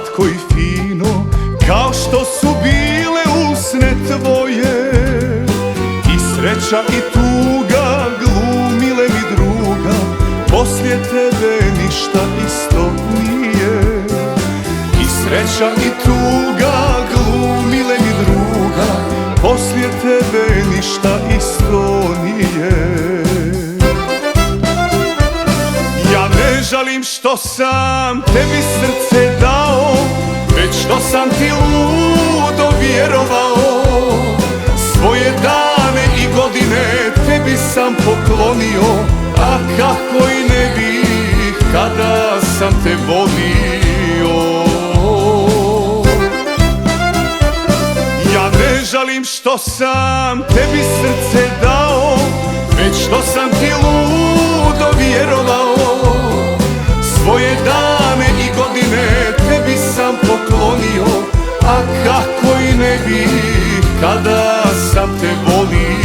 slatko i fino, kao što su bile usne tvoje. I sreća i tuga glumile mi druga, poslije tebe ništa isto nije. I sreća i tuga glumile mi druga, poslije tebe ništa isto nije. Ja ne žalim što sam tebi srce dao, već što sam ti ludo vjerovao. Svoje dane i godine tebi sam poklonio, a kako i ne bih kada sam te volio. Ja ne žalim što sam tebi srce dao, već što sam ti ludo vjerovao. Svoje dane i godine tebi sam poklonio, a kako i ne bih kada sam te volio.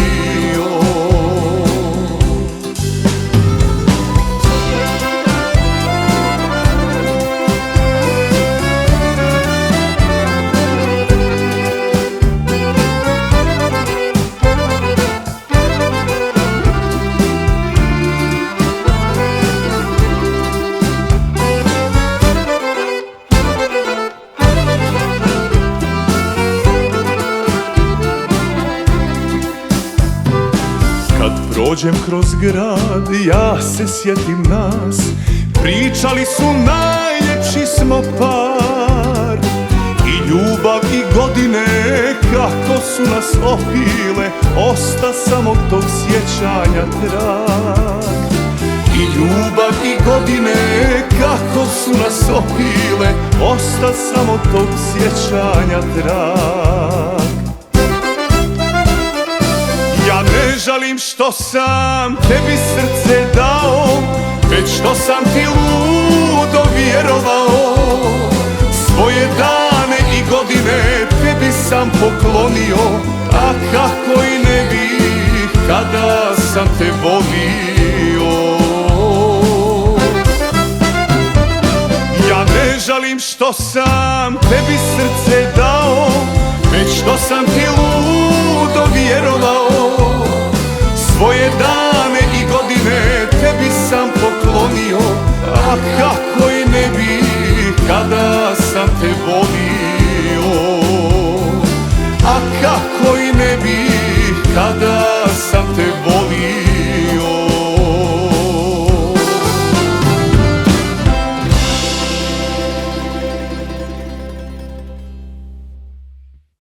Kad prođem kroz grad, ja se sjetim nas, pričali su najljepši smo par. I ljubav i godine kako su nas opile, osta samo tog sjećanja trag. I ljubav i godine kako su nas opile, osta samo tog sjećanja trag. Ja ne žalim što sam tebi srce dao, već što sam ti ludo vjerovao. Svoje dane i godine tebi sam poklonio, a kako i ne bih kada sam te volio. Ja ne žalim što sam tebi srce dao, već što sam ti ludo vjerovao. Svoje dane i godine tebi sam poklonio, a kako i ne bih kada sam te